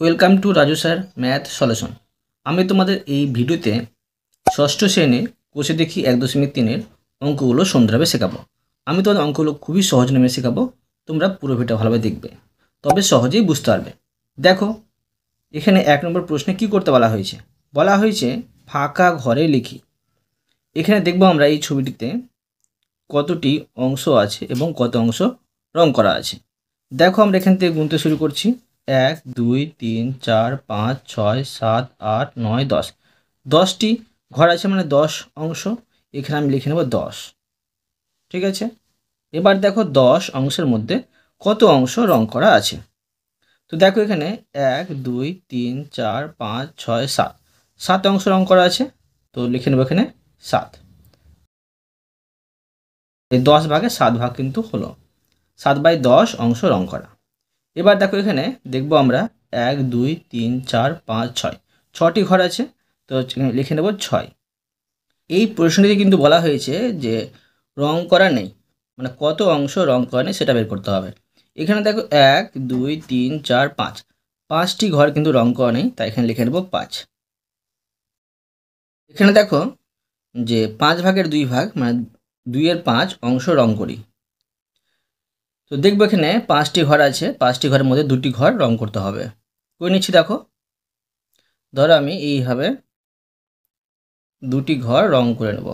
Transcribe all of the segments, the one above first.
Welcome to Raju sir math solution. আমি তোমাদের এই ভিডিওতে ষষ্ঠ শ্রেণীর কোষে দেখি 1.3-এর অঙ্কগুলো সুন্দরভাবে শেখাবো। আমি তোমাদের অঙ্কগুলো খুবই সহজ নামে শেখাবো। তোমরা পুরো ভিডিওটা ভালোভাবে দেখবে, তবে সহজেই বুঝতে পারবে। দেখো, এখানে 1 নম্বর প্রশ্নে কি করতে বলা হয়েছে ফাঁকা ঘরে লিখি। এখানে দেখবো আমরা এই ছবিটিতে কতটি অংশ আছে এবং কত অংশ রং করা আছে। দেখো, আমরা এখান থেকে গুনতে শুরু করছি। 1 2 3 4 5 6 7 8 9 10। 10টি ঘর আছে মানে 10 অংশ। এখানে আমি লিখে নেব 10। ঠিক আছে, এবার দেখো 10 অংশের মধ্যে কত অংশ রং করা আছে। তো দেখো এখানে 1 2 3 4 5 6 7 7 অংশ রং করা আছে। তো লিখে নেব এখানে 7। এই 10 ভাগে 7 ভাগ কিন্তু হলো, 7/10 অংশ রং করা। এবার দেখো এখানে দেখবো আমরা 1 2 3 4 5 6 6টি ঘর আছে। তো লিখে নেব 6। এই প্রশ্নটিতে কিন্তু বলা হয়েছে যে রং করা নেই, মানে কত অংশ রং করা নেই সেটা বের করতে হবে। এখানে দেখো 1 2 3 4 5, 5টি ঘর কিন্তু রং করা নেই, তাই এখানে লিখে নেব 5। এখানে দেখো যে 5 ভাগের 2 ভাগ মানে 2/5 অংশ রং করি। তো দেখবো এখানে 5টি ঘর আছে, 5টি ঘরের মধ্যে 2টি ঘর রং করতে হবে। করে নিচ্ছি। দেখো, ধরো আমি এইভাবে 2টি ঘর রং করে নেব।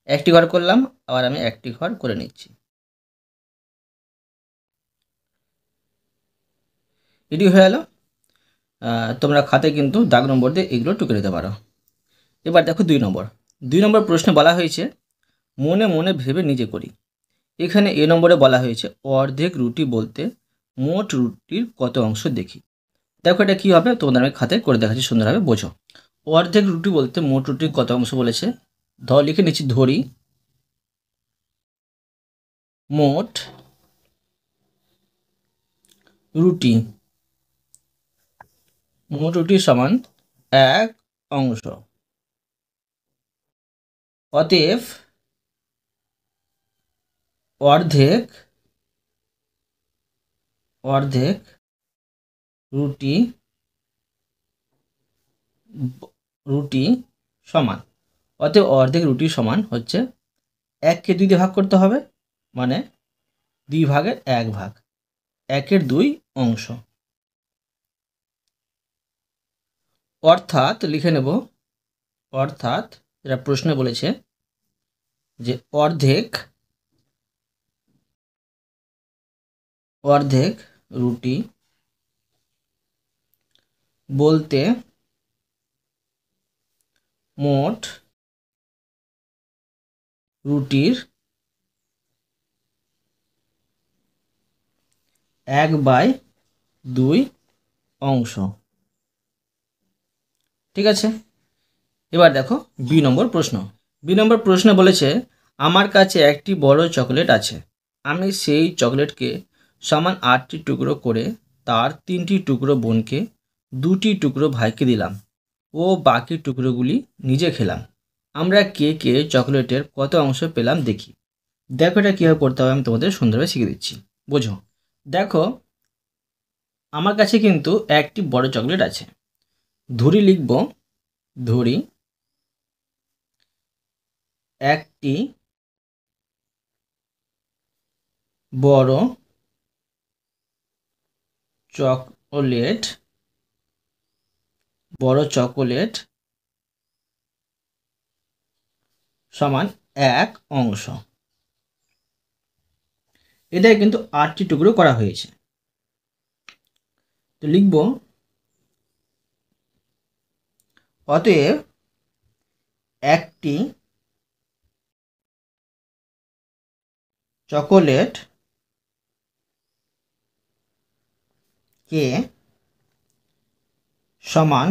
একটি ঘর করলাম, আবার আমি একটি ঘর করে নিচ্ছি। এটি হয়ে গেল। তোমরা খাতায় কিন্তু দাগ নম্বর দিয়ে এগুলো টুকে নিতে পারো। এবার দেখো 2 নম্বর প্রশ্নে বলা হয়েছে মনে মনে ভেবে নিজে করি। এখানে এ নম্বরে বলা হয়েছে অর্ধেক রুটি বলতে মোট রুটির কত অংশ দেখি। দেখো এটা কী হবে, তোমাদের আমি খাতায় করে দেখাচ্ছি, সুন্দরভাবে বোঝো। অর্ধেক রুটি বলতে মোট রুটির কত অংশ বলেছে। লিখে নিচ্ছি, ধরি মোট রুটি, মোট রুটি সমান 1 অংশ। অতএব অর্ধেক অর্ধেক রুটি রুটি সমান, অতএব অর্ধেক রুটি সমান হচ্ছে 1কে 2 দিয়ে ভাগ করতে হবে, মানে 2 ভাগের 1 ভাগ, 1/2 অংশ। অর্থাৎ লিখে নেব, অর্থাৎ যেটা প্রশ্নে বলেছে যে অর্ধেক রুটি বলতে মোট রুটির 1/2 অংশ। ঠিক আছে, এবার দেখো বি নম্বর প্রশ্নে বলেছে আমার কাছে একটি বড় চকলেট আছে। আমি সেই চকলেটকে সমান 8টি টুকরো করে তার 3টি টুকরো বোনকে, 2টি টুকরো ভাইকে দিলাম ও বাকি টুকরোগুলি নিজে খেলাম। আমরা কে কে চকলেটের কত অংশ পেলাম দেখি। দেখো এটা কীভাবে করতে হবে আমি তোমাদের সুন্দরভাবে শিখিয়ে দিচ্ছি, বোঝো। দেখো, আমার কাছে কিন্তু একটি বড় চকলেট আছে। ধরি একটি বড় চকোলেট সমান 1 অংশ। এটাই কিন্তু 8টি টুকরো করা হয়েছে। তো লিখব অতএব একটি চকোলেট কে সমান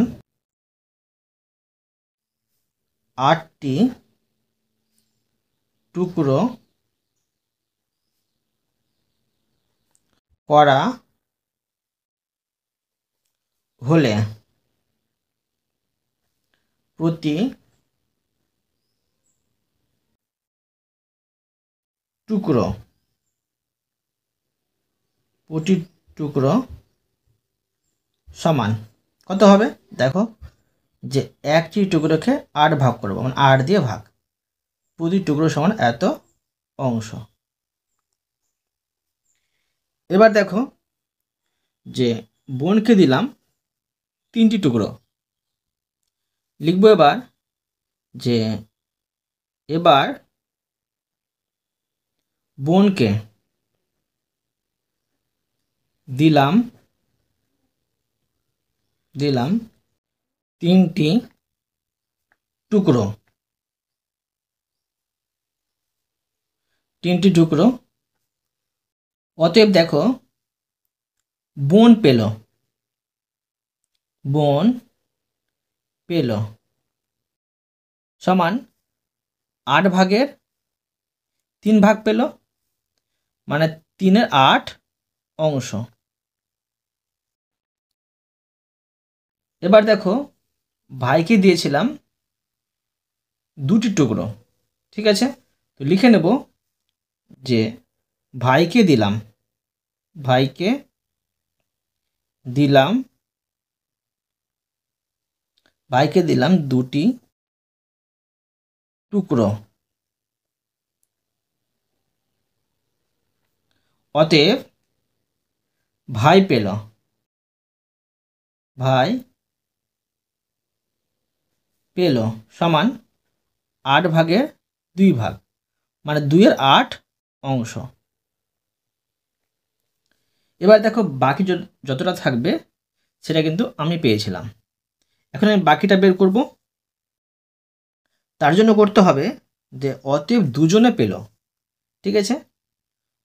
8টি টুকরো করা হলে প্রতি টুকরো টুকরো সমান কত হবে? দেখো যে একটি টুকরোকে 8 ভাগ করবো, মানে 8 দিয়ে ভাগ, প্রতি টুকরো সমান এত অংশ। এবার দেখো যে বোনকে দিলাম 3টি টুকরো, লিখবো এবার যে এবার বোনকে দিলাম 3টি টুকরো, অতএব দেখো বোন পেল সমান 8 ভাগের 3 ভাগ পেল, মানে 3-এর 8 অংশ। এবার দেখো ভাইকে দিয়েছিলাম 2টি টুকরো, ঠিক আছে? তো লিখে নেব যে ভাইকে দিলাম 2টি টুকরো, অতএব ভাই পেল সমান 8 ভাগের 2 ভাগ, মানে 2-এর 8 অংশ। এবার দেখো বাকি যতটা থাকবে সেটা কিন্তু আমি পেয়েছিলাম। এখন আমি বাকিটা বের করব। তার জন্য করতে হবে যে অতএব দুজনে পেল, ঠিক আছে?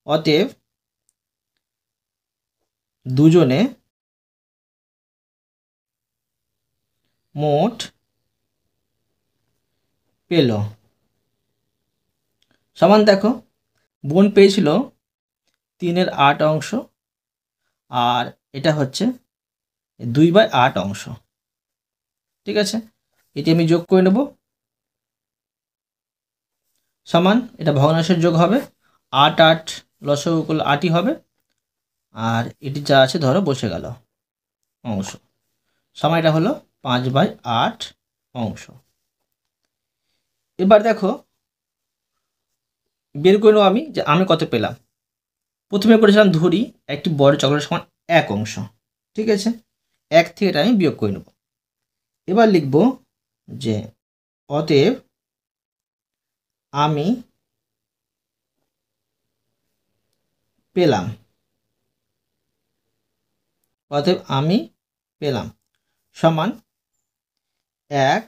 অতএব দুজনে মোট পেল সমান, দেখো বোন পেয়েছিল 3-এর 8 অংশ, আর এটা হচ্ছে 2/8 অংশ, ঠিক আছে? এটি আমি যোগ করে নেব, সমান এটা ভগ্নাংশের যোগ হবে, 8 লসাগু করলে 8ই হবে, আর এটি যা আছে ধরো বসে গেল অংশ, সমান এটা হলো 5/8 অংশ। এবার দেখো বের করে নেব আমি যে আমি কত পেলাম। প্রথমে করেছিলাম ধরি একটি বড় চকলেট সমান 1 অংশ, ঠিক আছে? 1 থেকে এটা আমি বিয়োগ করে নেব। এবার লিখব যে অতএব আমি পেলাম সমান 1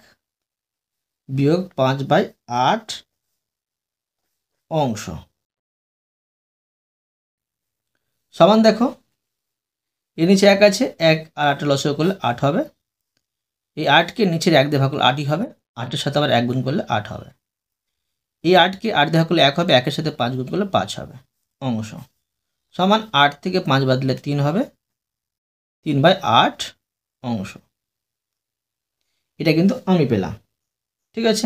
বিয়োগ 5/8 অংশ, সমান দেখো এর নিচে 1 আছে, 1 আর 8 লসাগু করলে 8 হবে, এই 8কে নিচের 1 দিয়ে ভাগ করলে 8ই হবে, 8-এর সাথে আবার 1 গুণ করলে 8 হবে, এই 8কে 8 দিয়ে ভাগ করলে 1 হবে, 1-এর সাথে 5 গুণ করলে 5 হবে অংশ, সমান 8 থেকে 5 বাদ দিলে 3 হবে, 3/8 অংশ। এটা কিন্তু আমি পেলাম, ঠিক আছে?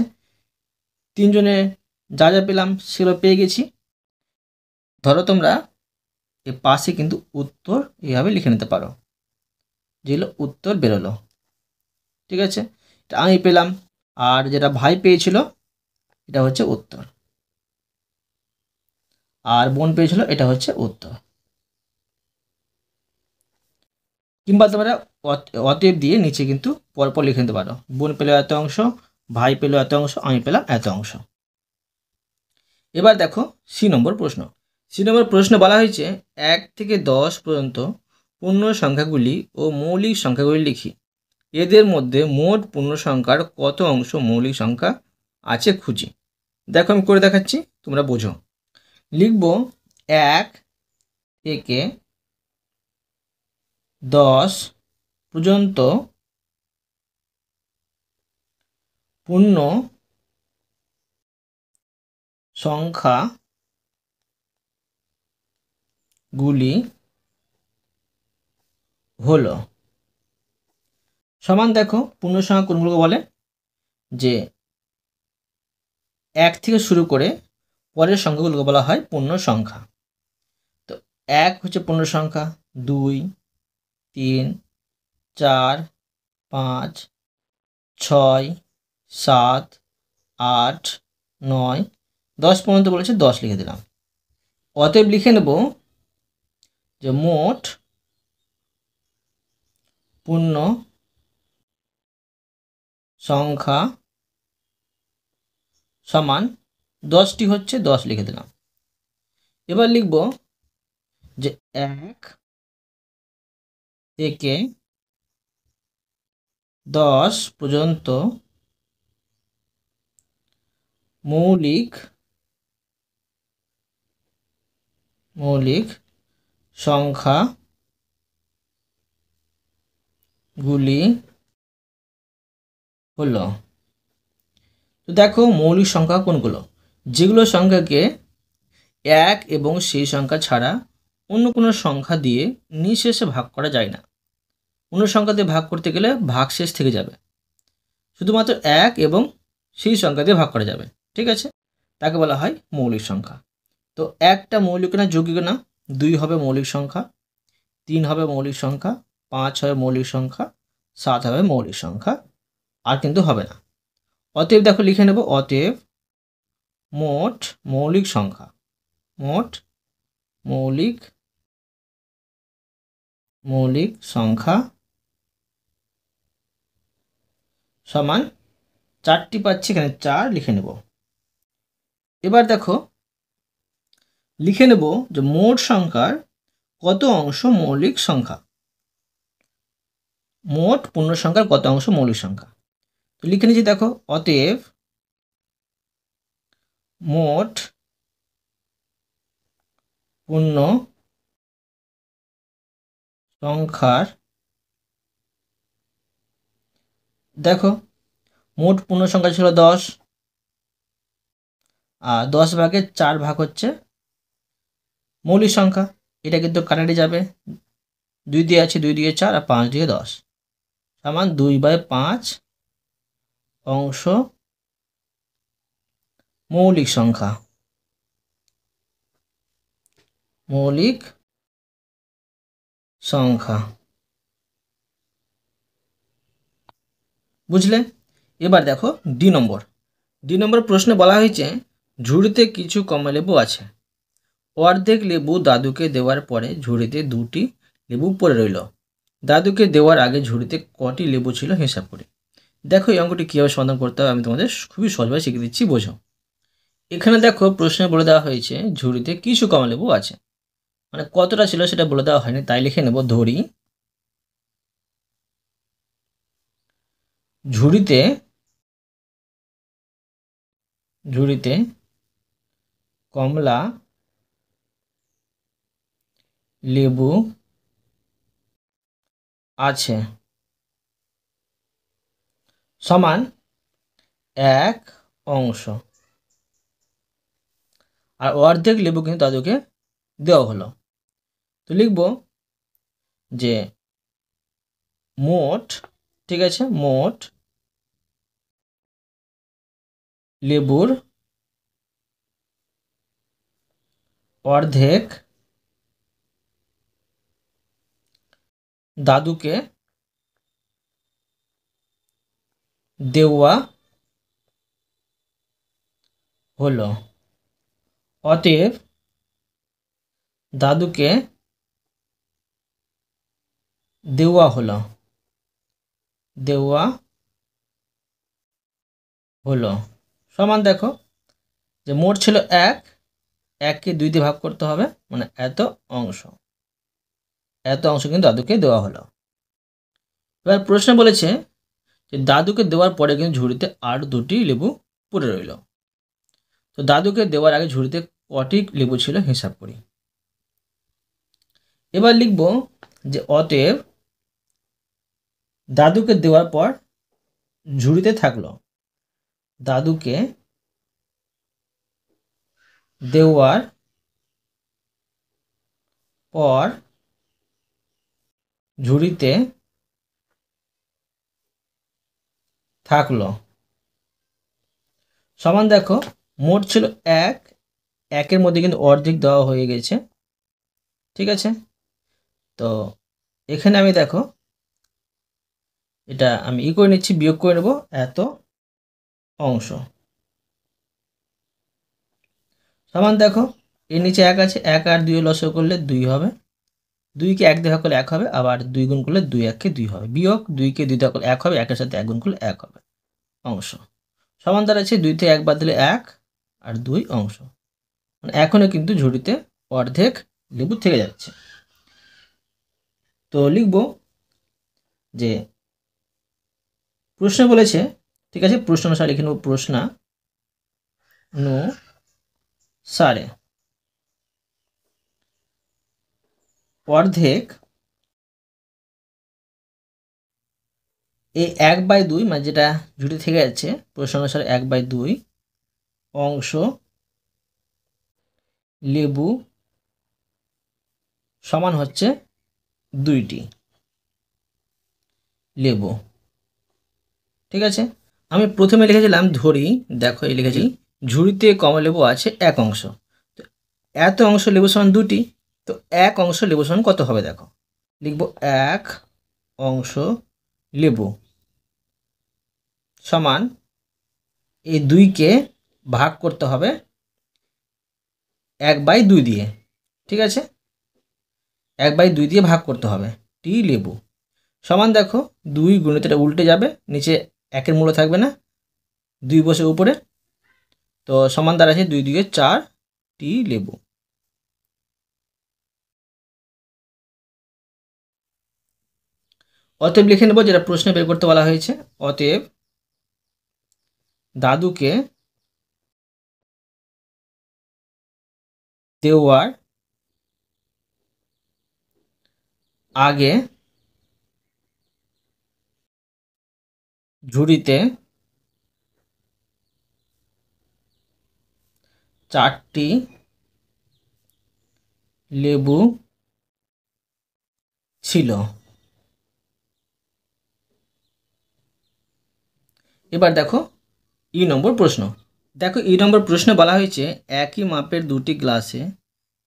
তিনজনে যা যা পেলাম সেগুলো পেয়ে গেছি। ধরো তোমরা এর পাশে কিন্তু উত্তর এইভাবে লিখে নিতে পারো, যেগুলো উত্তর বেরোলো, ঠিক আছে? এটা আমি পেলাম, আর যেটা ভাই পেয়েছিল এটা হচ্ছে উত্তর, আর বোন পেয়েছিল এটা হচ্ছে উত্তর। কিংবা তোমরা অতএব দিয়ে নিচে কিন্তু পরপর লিখে নিতে পারো, বোন পেল এত অংশ, ভাই পেল এত অংশ, আমি পেলাম এত অংশ। এবার দেখো সি নম্বর প্রশ্ন বলা হয়েছে 1 থেকে 10 পর্যন্ত পূর্ণ সংখ্যাগুলি ও মৌলিক সংখ্যাগুলি লিখি, এদের মধ্যে মোট পূর্ণ সংখ্যার কত অংশ মৌলিক সংখ্যা আছে খুঁজি। দেখো আমি করে দেখাচ্ছি, তোমরা বোঝো। লিখব 1 থেকে 10 পর্যন্ত পূর্ণ সংখ্যাগুলি হলো, সমান দেখো পূর্ণ সংখ্যা কোনগুলো বলে যে 1 থেকে শুরু করে পরের সংখ্যাগুলোকে বলা হয় পূর্ণ সংখ্যা। তো এক হচ্ছে পূর্ণ সংখ্যা, 2, 3, 4, 5, 6, 7, 8, 9, 10 পর্যন্ত বলেছে, 10 লিখে দিলাম। অতএব লিখে নেব যে মোট পূর্ণ সংখ্যা সমান 10টি হচ্ছে, 10 লিখে দিলাম। এবার লিখব যে 1 থেকে 10 পর্যন্ত মৌলিক সংখ্যাগুলি হলো। তো দেখো মৌলিক সংখ্যা কোনগুলো, যেগুলো সংখ্যাকে 1 এবং সেই সংখ্যা ছাড়া অন্য কোনো সংখ্যা দিয়ে নিঃশেষে ভাগ করা যায় না। অন্য সংখ্যা দিয়ে ভাগ করতে গেলে ভাগশেষ থেকে যাবে, শুধুমাত্র 1 এবং সেই সংখ্যা দিয়ে ভাগ করা যাবে, ঠিক আছে? তাকে বলা হয় মৌলিক সংখ্যা। তো একটা মৌলিক না যৌগিক না, 2 হবে মৌলিক সংখ্যা, 3 হবে মৌলিক সংখ্যা, 5 হবে মৌলিক সংখ্যা, 7 হবে মৌলিক সংখ্যা, আর কিন্তু হবে না। অতএব দেখো লিখে নেব, অতএব মোট মৌলিক সংখ্যা সমান 4টি পাচ্ছি, এখানে 4 লিখে নেব। এবার দেখো লিখে নেব যে মোট সংখ্যার কত অংশ মৌলিক সংখ্যা, মোট পূর্ণ সংখ্যার কত অংশ মৌলিক সংখ্যা। তো লিখে নিচ্ছি, দেখো অতএব মোট পূর্ণ সংখ্যার, দেখো মোট পূর্ণ সংখ্যা ছিল 10, আর 10 ভাগের 4 ভাগ হচ্ছে মৌলিক সংখ্যা। এটা কিন্তু কাটাতে যাবে, 2 দিয়ে আছে, 2 দিয়ে 4 আর 5 দিয়ে 10 সমান 2/5 অংশ মৌলিক সংখ্যা। বুঝলে? এবার দেখো ডি নম্বর প্রশ্নে বলা হয়েছে ঝুড়িতে কিছু কমলালেবু আছে, অর্ধেক লেবু দাদুকে দেওয়ার পরে ঝুড়িতে 2টি লেবু পড়ে রইল। দাদুকে দেওয়ার আগে ঝুড়িতে কটি লেবু ছিল হিসাব করি। দেখো এই অঙ্কটি কীভাবে সমাধান করতে হবে আমি তোমাদের খুবই সহজভাবে শিখিয়ে দিচ্ছি, বোঝো। এখানে দেখো প্রশ্নে বলে দেওয়া হয়েছে ঝুড়িতে কিছু কমলালেবু আছে, মানে কতটা ছিল সেটা বলে দেওয়া হয়নি, তাই লিখে নেব ধরি ঝুড়িতে কমলা লেবু আছে সমান 1 অংশ, আর অর্ধেক লেবু কিন্তু দাদুকে দেওয়া হলো। তো লিখব যে মোট, ঠিক আছে, মোট লেবুর অর্ধেক দাদুকে দেওয়া হলো। অতএব দাদুকে দেওয়া হলো সমান, দেখো যে মোট ছিল 1, 1কে 2 দিয়ে ভাগ করতে হবে, মানে এত অংশ কিন্তু দাদুকে দেওয়া হলো। এবার প্রশ্ন বলেছে যে দাদুকে দেওয়ার পরে কিন্তু ঝুড়িতে আর 2টি লেবু পড়ে রইল। তো দাদুকে দেওয়ার আগে ঝুড়িতে কটি লেবু ছিল হিসাব করি। এবার লিখব যে অতএব দাদুকে দেওয়ার পর ঝুড়িতে থাকলো, দাদুকে দেওয়ার পর ঝুড়িতে থাকলো সমান, দেখো মোট ছিল 1, 1-এর মধ্যে কিন্তু অর্ধেক দেওয়া হয়ে গেছে, ঠিক আছে। তো এখানে আমি দেখো এটা আমি করে নিচ্ছি, বিয়োগ করে নেব এত অংশ সমান দেখো এর নিচে 1 আছে, 1 আর 2 লসাগু করলে 2 হবে, 2কে 1 দিয়ে ভাগ করলে 1 হবে, আবার 2 গুণ করলে 2 1 কে 2 হবে, বিয়োগ 2কে 2 দিয়ে ভাগ করলে 1 হবে, 1 এর সাথে 1 গুণ করলে 1 হবে অংশ সমান দাঁড়াচ্ছে 2 থেকে 1 বাদ দিলে 1 আর 2 অংশ। মানে এখনও কিন্তু ঝুড়িতে অর্ধেক লেবু থেকে যাচ্ছে। তো লিখব যে প্রশ্ন বলেছে, ঠিক আছে, প্রশ্ন অনুসারে লিখে নেব প্রশ্নানুসারে অর্ধেক এই 1/2 মানে যেটা ঝুড়ি থেকে যাচ্ছে প্রশ্ন অনুসারে 1/2 অংশ লেবু সমান হচ্ছে 2টি লেবু। ঠিক আছে, আমি প্রথমে লিখেছিলাম ধরি, দেখো এই লিখেছি ঝুড়িতে কমলালেবু আছে 1 অংশ, তো এত অংশ লেবু সমান 2টি, তো 1 অংশ লেবু সমান কত হবে দেখো, লিখব 1 অংশ লেবু সমান এই 2কে ভাগ করতে হবে 1/2 দিয়ে। ঠিক আছে, 1/2 দিয়ে ভাগ করতে হবে টি লেবু সমান দেখো 2 গুণিত এটা উল্টে যাবে, নিচে 1-এর মূল্য থাকবে না, 2 বসে উপরে, তো সমান দাঁড়াচ্ছে 2 2 4 টি লেবু। অতএব লিখে নেব যেটা প্রশ্নে বের করতে বলা হয়েছে, অতএব দাদুকে দেওয়ার আগে ঝুড়িতে 4টি লেবু ছিল। এবার দেখো নম্বর প্রশ্ন, দেখো নম্বর প্রশ্নে বলা হয়েছে একই মাপের 2টি গ্লাসে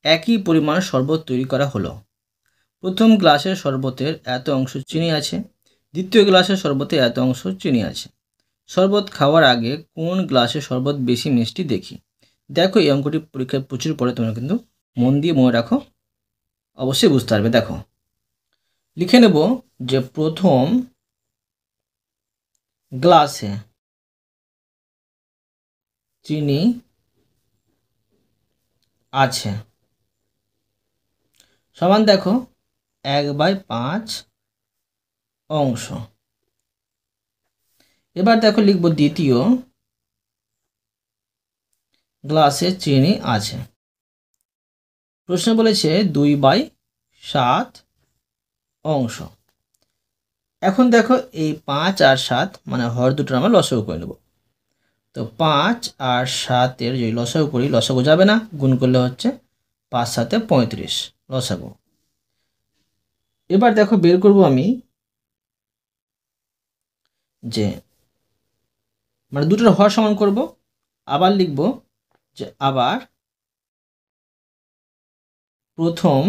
একই পরিমাণ শরবত তৈরি করা হলো। প্রথম গ্লাসের শরবতের এত অংশ চিনি আছে, দ্বিতীয় গ্লাসের শরবতে এত অংশ চিনি আছে। শরবত খাওয়ার আগে কোন গ্লাসে শরবত বেশি মিষ্টি দেখি। দেখো এই অঙ্কটি পরীক্ষায় প্রচুর পড়ে, তোমরা কিন্তু মন দিয়ে মনে রাখো, অবশ্যই বুঝতে পারবে। দেখো লিখে নেব যে প্রথম গ্লাসে চিনি আছে সমান দেখো 1/5 অংশ। এবার দেখো লিখব দ্বিতীয় গ্লাসে চিনি আছে, প্রশ্ন বলেছে 2/7 অংশ। এখন দেখো এই 5 আর 7 মানে হর দুটোর আমরা লসাগু করে নেব, তো 5 আর 7-এর যদি লসাগু করি, লসাগু যাবে না, গুণ করলে হচ্ছে 5 7 35 লসাগু। এবার দেখো বের করব আমি যে মানে দুটোর হর সমান করব, আবার লিখব যে আবার প্রথম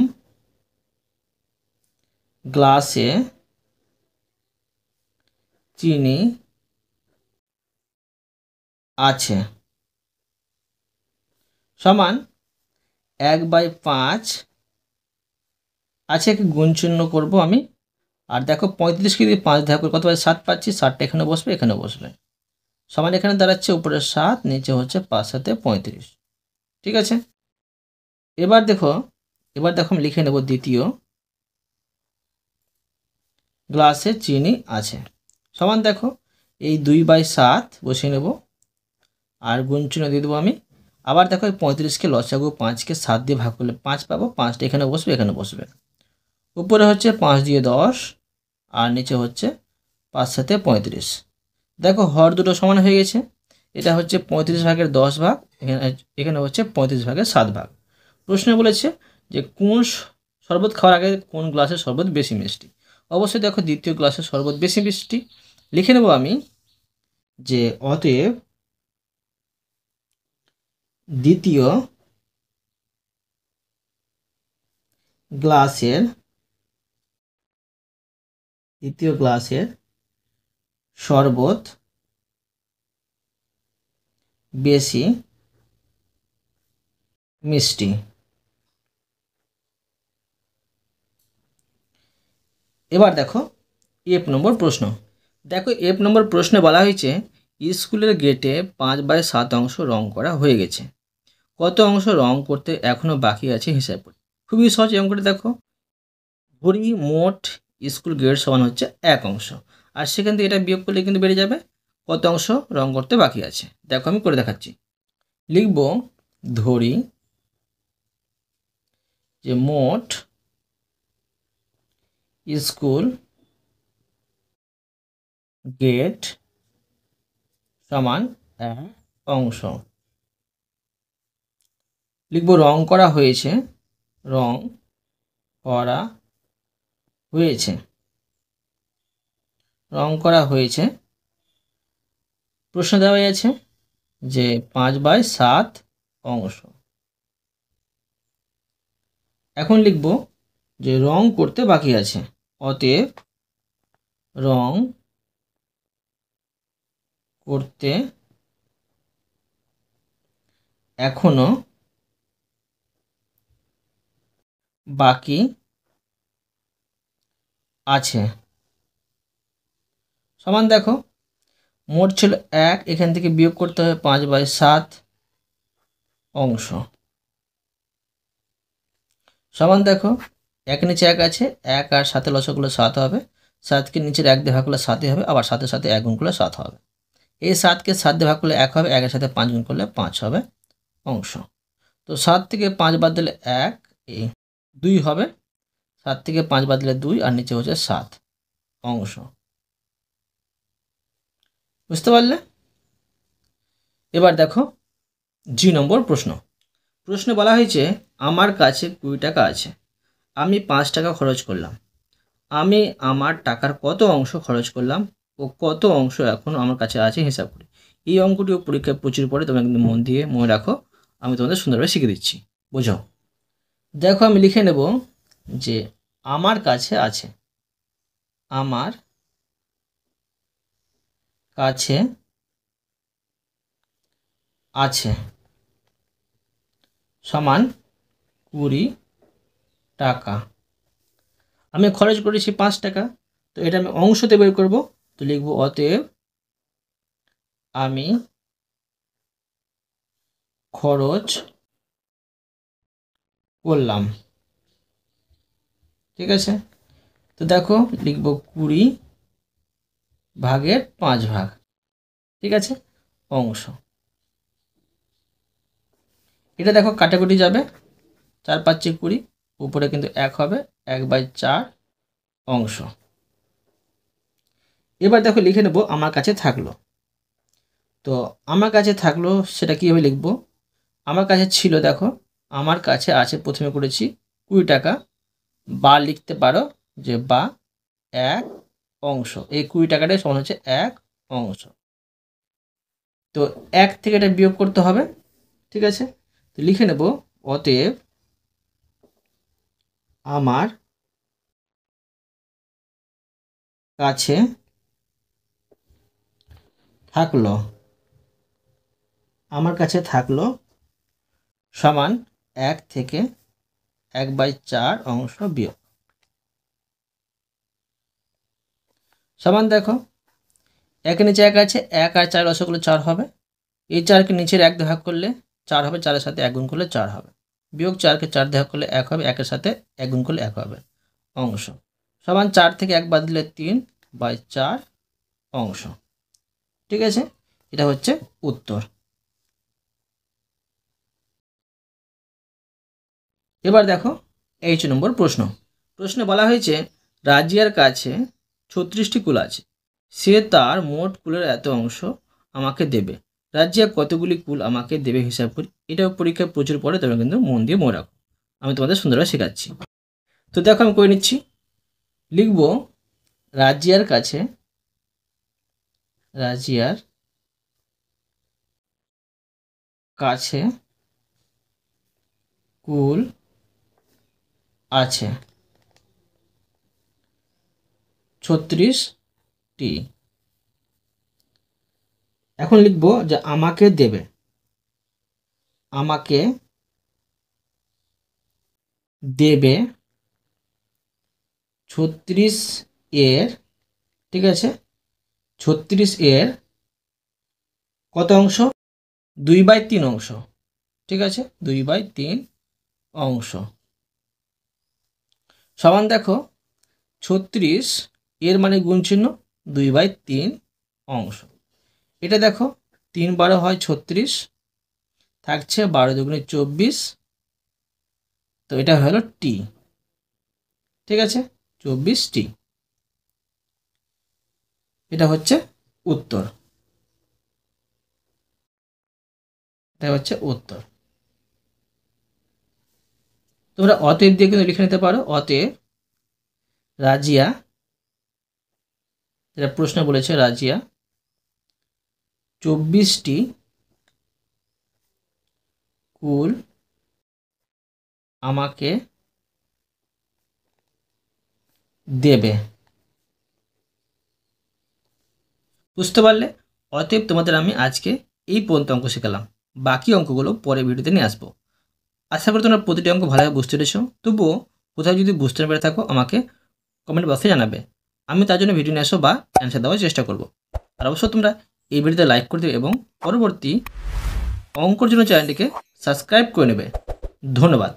গ্লাসে চিনি আছে সমান 1/5 আছে, কি গুণ চিহ্ন করব আমি, আর দেখো 35কে যদি 5 ভাগ করে কত পাচ্ছি 7 পাচ্ছি, 7টা এখানে বসবে, এখানে বসবে, সমান এখানে দাঁড়াচ্ছে উপরে 7 নিচে হচ্ছে 5 7 35। ঠিক আছে, এবার দেখো আমি লিখে নেব দ্বিতীয় গ্লাসে চিনি আছে সমান দেখো এই 2/7 বসিয়ে নেব আর গুণ চিহ্ন দিয়ে দেবো আমি, আবার দেখো এই 35কে লসাগু 5কে 7 দিয়ে ভাগ করলে 5 পাবো, 5টা এখানে বসবে, এখানে বসবে, উপরে হচ্ছে 5 দিয়ে 10 আর নিচে হচ্ছে 5 7 35। দেখো হর দুটো সমান হয়ে গেছে, এটা হচ্ছে 35 ভাগের 10 ভাগ, এখানে হচ্ছে 35 ভাগের 7 ভাগ। প্রশ্নে বলেছে যে কোন শরবত খাওয়ার আগে কোন গ্লাসের শরবত বেশি মিষ্টি। অবশ্যই দেখো দ্বিতীয় গ্লাসের শরবত বেশি মিষ্টি, লিখে নেব আমি যে অতএব দ্বিতীয় গ্লাসের দ্বিতীয় গ্লাসের শরবত বেশি মিষ্টি। এবার দেখো এফ নম্বর প্রশ্ন। দেখো এফ নম্বর প্রশ্নে বলা হয়েছে স্কুলের গেটে 5/7 অংশ রং করা হয়ে গেছে, কত অংশ রং করতে এখনো বাকি আছে হিসাব করি। খুবই সহজ এই অঙ্কটা। দেখো ধরি মোট স্কুল গেট সমান হচ্ছে 1 অংশ, আর সেখান থেকে এটা বিয়োগ করলে কিন্তু বেড়ে যাবে কত অংশ রং করতে বাকি আছে। দেখো আমি করে দেখাচ্ছি। লিখব ধরি যে মোট স্কুল গেট সমান 1 অংশ। লিখব রং করা হয়েছে, রং করা হয়েছে, রং করা হয়েছে। প্রশ্ন দেওয়া আছে যে 5/7 অংশ। এখন লিখব যে রং করতে বাকি আছে, অতএব রং করতে এখনো বাকি আছে সমান। দেখো মোট ছিল 1, এখান থেকে বিয়োগ করতে হবে 5/7 অংশ সমান। দেখো 1 নিচে 1 আছে, 1 আর 7 লসাগুলো 7 হবে, 7কে নিচের 1 দিয়ে ভাগ করলে 7ই হবে, আবার 7-এর সাথে 1 গুণ করলে 7 হবে। এই 7কে 7 দিয়ে ভাগ করলে 1 হবে, 1-এর সাথে 5 গুণ করলে 5 হবে অংশ। তো 7 থেকে 5 বাদ দিলে 1, এই 2 হবে, 7 থেকে 5 বাদ দিলে 2, আর নিচে হচ্ছে 7 অংশ। বুঝতে পারলে? এবার দেখো জি নম্বর প্রশ্ন। প্রশ্নে বলা হয়েছে আমার কাছে 20 টাকা আছে, আমি 5 টাকা খরচ করলাম, আমি আমার টাকার কত অংশ খরচ করলাম ও কত অংশ এখন আমার কাছে আছে হিসাব করি। এই অঙ্কটিও পরীক্ষায় প্রচুর পড়ে, তোমরা কিন্তু মন দিয়ে মনে রাখো, আমি তোমাদের সুন্দরভাবে শিখে দিচ্ছি, বোঝাও। দেখো আমি লিখে নেব যে আমার কাছে আছে, আমার কাছে আছে সমান 20 টাকা। আমি খরচ করেছি 5 টাকা, তো এটা আমি অংশতে বের করব, তো লিখব অতএব আমি খরচ করলাম। ঠিক আছে, তো দেখো লিখব 20/5 ঠিক আছে অংশ। এটা দেখো কাটাকুটি যাবে, 4×5 = 20, উপরে কিন্তু 1 হবে, 1/4 অংশ। এবার দেখো লিখে নেব আমার কাছে থাকলো। তো আমার কাছে থাকলো সেটা কীভাবে লিখব? আমার কাছে ছিল, দেখো আমার কাছে আছে, প্রথমে করেছি 20 টাকা, বা লিখতে পারো যে বা 1 অংশ। এই 20 টাকাটাই সমান হচ্ছে 1 অংশ। তো 1 থেকে এটা বিয়োগ করতে হবে। ঠিক আছে, তো লিখে নেব অতএব আমার কাছে থাকলো, আমার কাছে থাকলো সমান 1 থেকে 1/4 অংশ বিয়োগ সমান। দেখো 1 নিচে 1 আছে, 1 আর 4 রসগুলো 4 হবে, এই 4কে নিচের 1 দিয়ে ভাগ করলে 4 হবে, 4-এর সাথে 1 গুণ করলে 4 হবে, বিয়োগ 4কে 4 দিয়ে ভাগ করলে 1 হবে, 1-এর সাথে 1 গুণ করলে 1 হবে অংশ সমান 4 থেকে 1 বাদ দিলে 3/4 অংশ। ঠিক আছে, এটা হচ্ছে উত্তর। এবার দেখো এইচ নম্বর প্রশ্ন। প্রশ্নে বলা হয়েছে রাজিয়ার কাছে 36টি কুল আছে, সে তার মোট কুলের এত অংশ আমাকে দেবে, রাজিয়া কতগুলি কুল আমাকে দেবে হিসাব করি। এটাও পরীক্ষায় প্রচুর পড়ে, তবে কিন্তু মন দিয়ে মনে রাখো, আমি তোমাদের সুন্দরভাবে শেখাচ্ছি। তো দেখো আমি করে নিচ্ছি। লিখব রাজিয়ার কাছে, রাজিয়ার কাছে কুল আছে 36টি। এখন লিখব যে আমাকে দেবে, আমাকে দেবে 36 এর, ঠিক আছে, 36 এর কত অংশ? 2/3 অংশ, ঠিক আছে, 2/3 অংশ। সমান দেখো 36 এর মানে গুণ চিহ্ন 2/3 অংশ। এটা দেখো 3 12 হয় 36, থাকছে 12 দুগুণে 24, তো এটা হলো টি, ঠিক আছে, 24টি। এটা হচ্ছে উত্তর, এটা হচ্ছে উত্তর। তোমরা অতএব দিয়ে কিন্তু লিখে নিতে পারো, অতএব রাজিয়া, যেটা প্রশ্ন বলেছে, রাজিয়া 24টি কুল আমাকে দেবে। বুঝতে পারলে? অতএব তোমাদের আমি আজকে এই পর্যন্ত অঙ্ক শেখালাম, বাকি অঙ্কগুলো পরে ভিডিওতে নিয়ে আসবো। আশা করি তোমরা প্রতিটি অঙ্ক ভালোভাবে বুঝতে পেরেছো। তবুও কোথাও যদি বুঝতে না পেরে থাকো আমাকে কমেন্ট বক্সে জানাবে, আমি তার জন্য ভিডিও নিয়ে আসবো বা অ্যান্সার দেওয়ার চেষ্টা করব। আর অবশ্যই তোমরা এই ভিডিওতে লাইক করে দেবে এবং পরবর্তী অঙ্কর জন্য চ্যানেলটিকে সাবস্ক্রাইব করে নেবে। ধন্যবাদ।